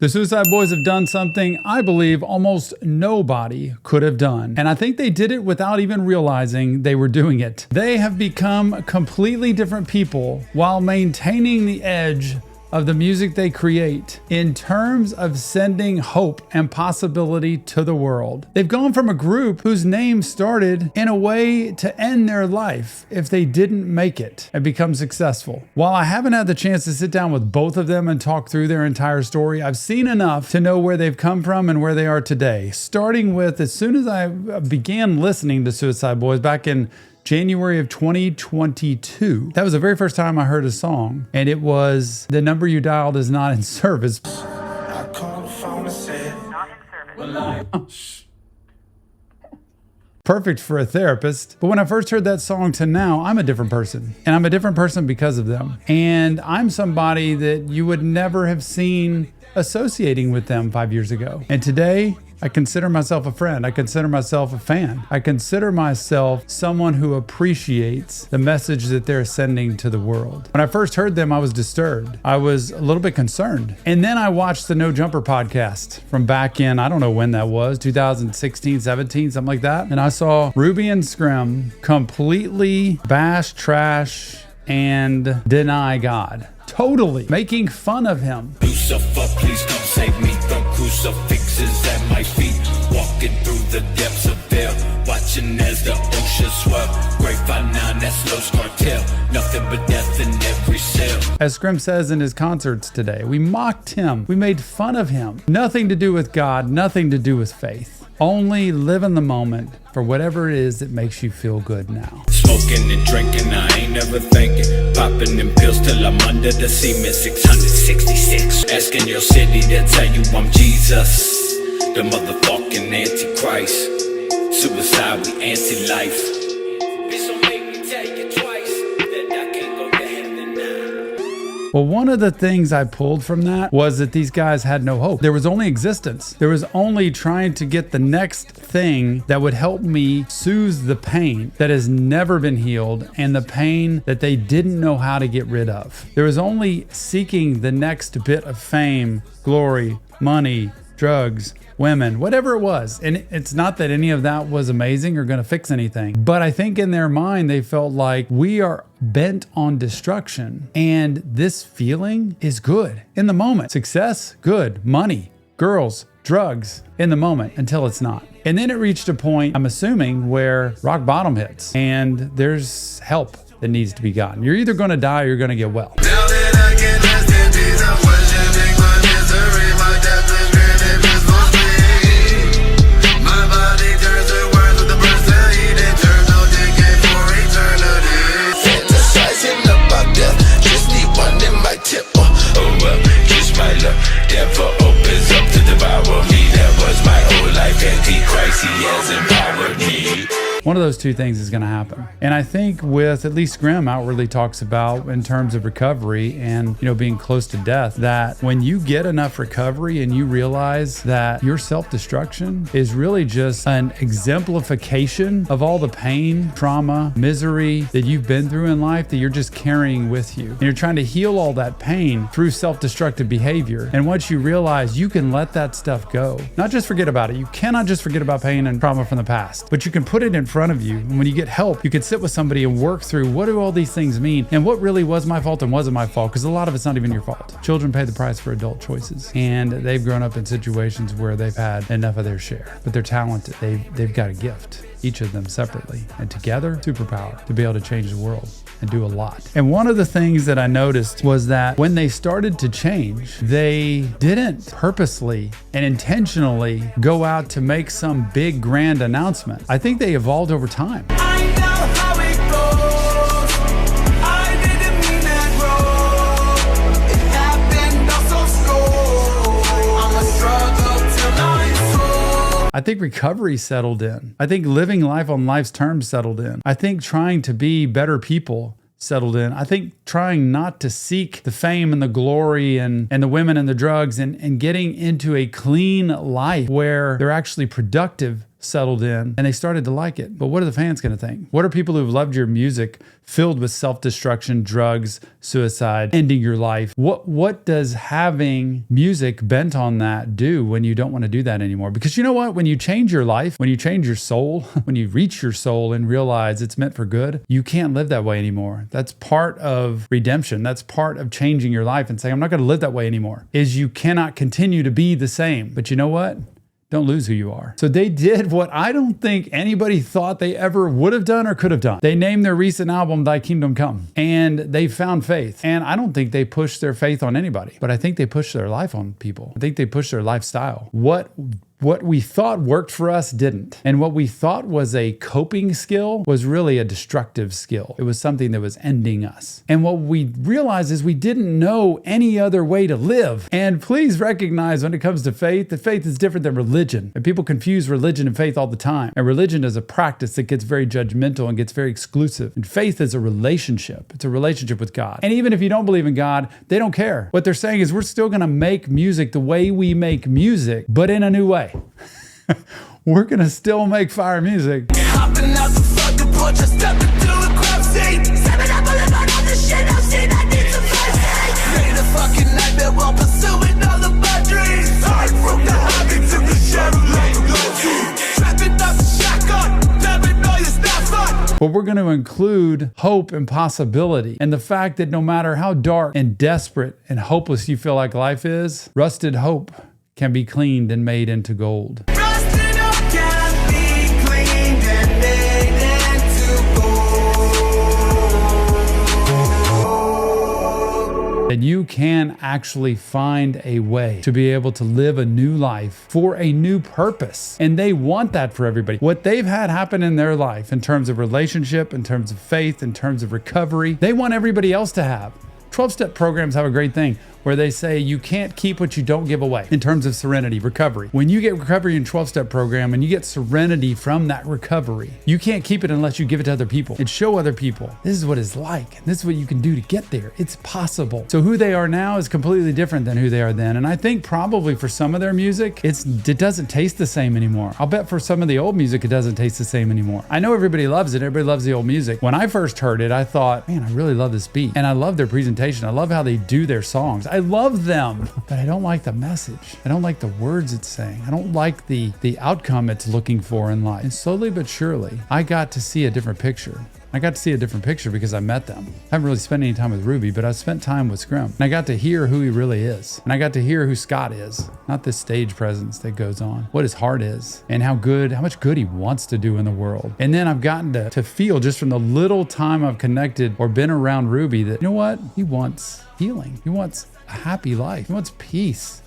The Suicide Boys have done something I believe almost nobody could have done. And I think they did it without even realizing they were doing it. They have become completely different people while maintaining the edge of the music they create in terms of sending hope and possibility to the world. They've gone from a group whose name started in a way to end their life if they didn't make it and become successful. While I haven't had the chance to sit down with both of them and talk through their entire story, I've seen enough to know where they've come from and where they are today. Starting with, as soon as I began listening to Suicide Boys back in January of 2022. That was the very first time I heard a song, and it was "The Number You Dialed Is Not in Service." I called the phone and said, "Not in service." Perfect for a therapist. But when I first heard that song to now, I'm a different person. And I'm a different person because of them. And I'm somebody that you would never have seen associating with them 5 years ago. And today, I consider myself a friend. I consider myself a fan. I consider myself someone who appreciates the message that they're sending to the world. When I first heard them, I was disturbed. I was a little bit concerned. And then I watched the No Jumper podcast from back in, I don't know when that was, 2016, 17, something like that. And I saw Ruby and Scrim completely bash, trash, and deny God. Totally making fun of him. Lucifer, please come save me from crucifixes at my feet. Walking through the depths of hell, watching as the ocean swell. Grapevine 9, that's Los Cartel. Nothing but death in every cell. As Scrim says in his concerts today, we mocked him. We made fun of him. Nothing to do with God, nothing to do with faith. Only live in the moment for whatever it is that makes you feel good now. Smoking and drinking, I ain't never thinking. Popping them pills till I'm under the cement. 666. Asking your city to tell you I'm Jesus, the motherfucking Antichrist. Suicide, we anti-life. Bitch, don't make me tell you twice that I can't go to heaven now. Well, one of the things I pulled from that was that these guys had no hope. There was only existence. There was only trying to get the next thing that would help me soothe the pain that has never been healed and the pain that they didn't know how to get rid of. There was only seeking the next bit of fame, glory, money, drugs, women, whatever it was. And it's not that any of that was amazing or going to fix anything, but I think in their mind, they felt like we are bent on destruction. And this feeling is good in the moment. Success, good. Money, girls, drugs, in the moment until it's not. And then it reached a point, I'm assuming, where rock bottom hits and there's help that needs to be gotten. You're either going to die or you're going to get well. One of those two things is going to happen. And I think with at least Scrim outwardly talks about in terms of recovery and, being close to death, that when you get enough recovery and you realize that your self-destruction is really just an exemplification of all the pain, trauma, misery that you've been through in life that you're just carrying with you. And you're trying to heal all that pain through self-destructive behavior. And once you realize you can let that stuff go, not just forget about it. You cannot just forget about pain and trauma from the past, but you can put it in front of you. And when you get help, you can sit with somebody and work through what do all these things mean and what really was my fault and wasn't my fault, because a lot of it's not even your fault. Children pay the price for adult choices, and they've grown up in situations where they've had enough of their share, but they're talented. They've got a gift, each of them separately, and together, superpower to be able to change the world and do a lot. And one of the things that I noticed was that when they started to change, they didn't purposely and intentionally go out to make some big grand announcement. I think they evolved over time. I know how it goes. I didn't mean that road. It happened all so slow. I'ma struggle till I'm sold. I think recovery settled in. I think living life on life's terms settled in. I think trying to be better people settled in. I think trying not to seek the fame and the glory and the women and the drugs and getting into a clean life where they're actually productive settled in and they started to like it. But what are the fans going to think? What are people who've loved your music filled with self-destruction, drugs, suicide, ending your life? What does having music bent on that do when you don't want to do that anymore? Because you know what? When you change your life, when you change your soul, when you reach your soul and realize it's meant for good, you can't live that way anymore. That's part of redemption. That's part of changing your life and saying, I'm not going to live that way anymore, is you cannot continue to be the same. But you know what? Don't lose who you are. So they did what I don't think anybody thought they ever would have done or could have done. They named their recent album Thy Kingdom Come, and they found faith. And I don't think they pushed their faith on anybody, but I think they pushed their life on people. I think they pushed their lifestyle. What we thought worked for us didn't. And what we thought was a coping skill was really a destructive skill. It was something that was ending us. And what we realized is we didn't know any other way to live. And please recognize when it comes to faith, that faith is different than religion. And people confuse religion and faith all the time. And religion is a practice that gets very judgmental and gets very exclusive. And faith is a relationship. It's a relationship with God. And even if you don't believe in God, they don't care. What they're saying is we're still going to make music the way we make music, but in a new way. We're gonna still make fire music. Hopping out the fucking porch, I stepped into a crowd seat. 7 up on the phone on the shit I've seen, I need some first aid. Made a fucking nightmare while pursuing all of my dreams. Hard from the hobby to the shadow like a low. Trapping up the shotgun, dabbing all your stuff on. But we're gonna include hope and possibility. And the fact that no matter how dark and desperate and hopeless you feel like life is, rusted hope can be cleaned and made into gold. Rusted up can be cleaned and made into gold. That you can actually find a way to be able to live a new life for a new purpose. And they want that for everybody. What they've had happen in their life in terms of relationship, in terms of faith, in terms of recovery, they want everybody else to have. 12-step programs have a great thing where they say you can't keep what you don't give away in terms of serenity, recovery. When you get recovery in 12-step program and you get serenity from that recovery, you can't keep it unless you give it to other people and show other people this is what it's like. And this is what you can do to get there. It's possible. So who they are now is completely different than who they are then. And I think probably for some of their music, it doesn't taste the same anymore. I'll bet for some of the old music, it doesn't taste the same anymore. I know everybody loves it. Everybody loves the old music. When I first heard it, I thought, man, I really love this beat. And I love their presentation. I love how they do their songs. I love them, but I don't like the message. I don't like the words it's saying. I don't like the outcome it's looking for in life. And slowly but surely, I got to see a different picture. I got to see a different picture because I met them. I haven't really spent any time with Ruby, but I spent time with Scrim. And I got to hear who he really is. And I got to hear who Scott is. Not this stage presence that goes on. What his heart is. And how much good he wants to do in the world. And then I've gotten to feel just from the little time I've connected or been around Ruby that, you know what? He wants healing. He wants a happy life. He wants peace.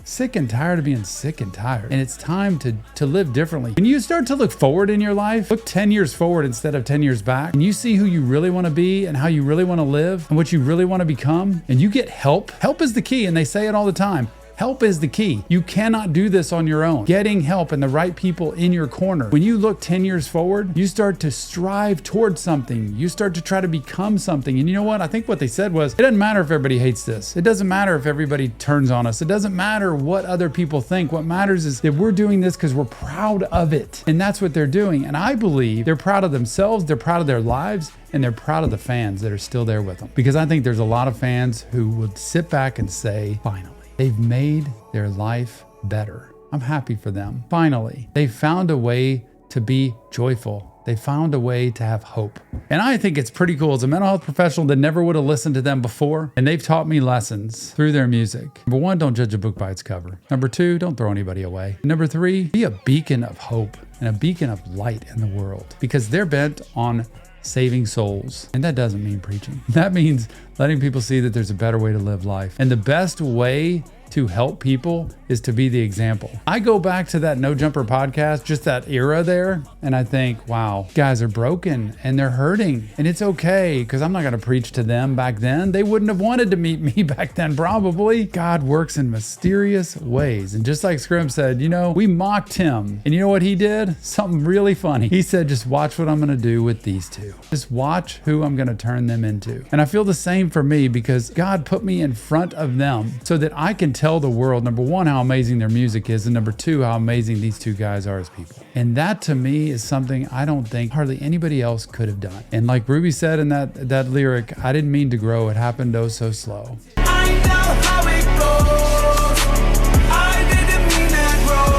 Sick and tired of being sick and tired. And it's time to live differently. When you start to look forward in your life, look 10 years forward instead of 10 years back, and you see who you really want to be and how you really want to live and what you really want to become, and you get help. Help is the key, and they say it all the time. Help is the key. You cannot do this on your own. Getting help and the right people in your corner. When you look 10 years forward, you start to strive towards something. You start to try to become something. And you know what? I think what they said was, it doesn't matter if everybody hates this. It doesn't matter if everybody turns on us. It doesn't matter what other people think. What matters is that we're doing this because we're proud of it. And that's what they're doing. And I believe they're proud of themselves, they're proud of their lives, and they're proud of the fans that are still there with them. Because I think there's a lot of fans who would sit back and say, finally. They've made their life better. I'm happy for them. Finally, they found a way to be joyful. They found a way to have hope. And I think it's pretty cool as a mental health professional that never would have listened to them before. And they've taught me lessons through their music. Number 1, don't judge a book by its cover. Number 2, don't throw anybody away. Number 3, be a beacon of hope and a beacon of light in the world, because they're bent on saving souls. And that doesn't mean preaching. That means letting people see that there's a better way to live life. And the best way to help people is to be the example. I go back to that No Jumper podcast, just that era there, and I think, wow, guys are broken and they're hurting, and it's okay, because I'm not going to preach to them back then. They wouldn't have wanted to meet me back then, probably. God works in mysterious ways. And just like Scrim said, you know, we mocked him, and you know what he did? Something really funny. He said, just watch what I'm going to do with these two. Just watch who I'm going to turn them into. And I feel the same for me, because God put me in front of them so that I can tell the world, number 1, how how amazing their music is, and number two, how amazing these two guys are as people. And that to me is something I don't think hardly anybody else could have done. And like Ruby said in that lyric, I didn't mean to grow, it happened oh so slow. I know how it goes. I didn't mean to grow.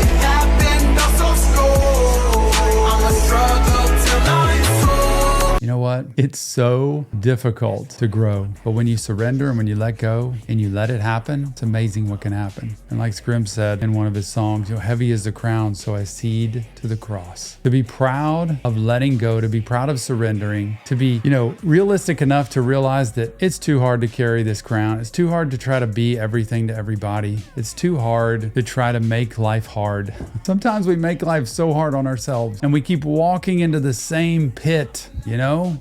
It happened all so slow. I'ma struggle till I'm through. You know what? It's so difficult to grow, but when you surrender and when you let go and you let it happen, it's amazing what can happen. And like Scrim said in one of his songs, heavy is the crown, so I cede to the cross. To be proud of letting go, to be proud of surrendering, to be, realistic enough to realize that it's too hard to carry this crown. It's too hard to try to be everything to everybody. It's too hard to try to make life hard. Sometimes we make life so hard on ourselves and we keep walking into the same pit,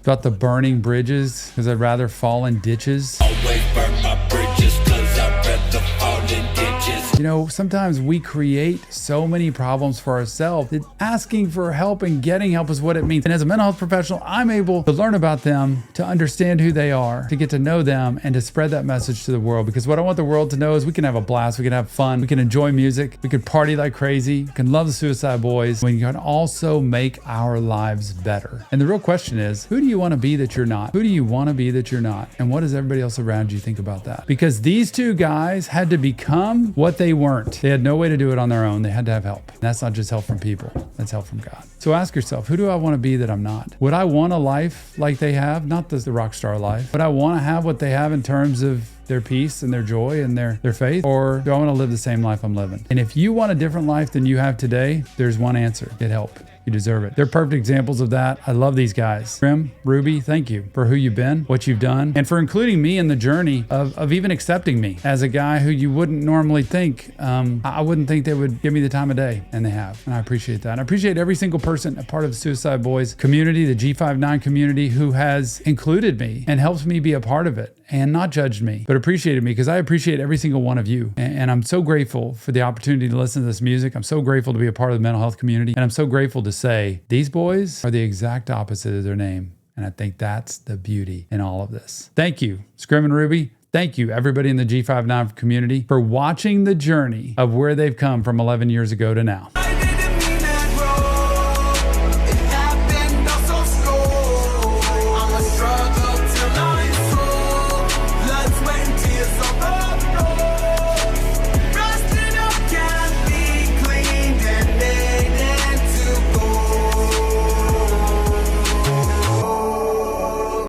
about the burning bridges, because I'd rather fall in ditches. Always burn my bridges, cause I'd rather fall in ditches. Sometimes we create so many problems for ourselves that asking for help and getting help is what it means. And as a mental health professional, I'm able to learn about them, to understand who they are, to get to know them, and to spread that message to the world. Because what I want the world to know is we can have a blast, we can have fun, we can enjoy music, we can party like crazy, we can love the Suicide Boys, we can also make our lives better. And the real question is, who do you want to be that you're not? Who do you want to be that you're not? And what does everybody else around you think about that? Because these two guys had to become what they weren't. They had no way to do it on their own. They had to have help. And that's not just help from people. That's help from God. So ask yourself, who do I want to be that I'm not? Would I want a life like they have? Not the rock star life. Would I want to have what they have in terms of their peace and their joy and their faith? Or do I want to live the same life I'm living? And if you want a different life than you have today, there's one answer. Get help. You deserve it. They're perfect examples of that. I love these guys. Grim, Ruby, thank you for who you've been, what you've done, and for including me in the journey of even accepting me as a guy who you wouldn't normally think, I wouldn't think they would give me the time of day, and they have. And I appreciate that. And I appreciate every single person, a part of the Suicide Boys community, the G59 community, who has included me and helps me be a part of it and not judged me, but appreciated me, because I appreciate every single one of you. And I'm so grateful for the opportunity to listen to this music. I'm so grateful to be a part of the mental health community. And I'm so grateful to say these boys are the exact opposite of their name. And I think that's the beauty in all of this. Thank you, Scrim and Ruby. Thank you, everybody in the G59 community, for watching the journey of where they've come from 11 years ago to now.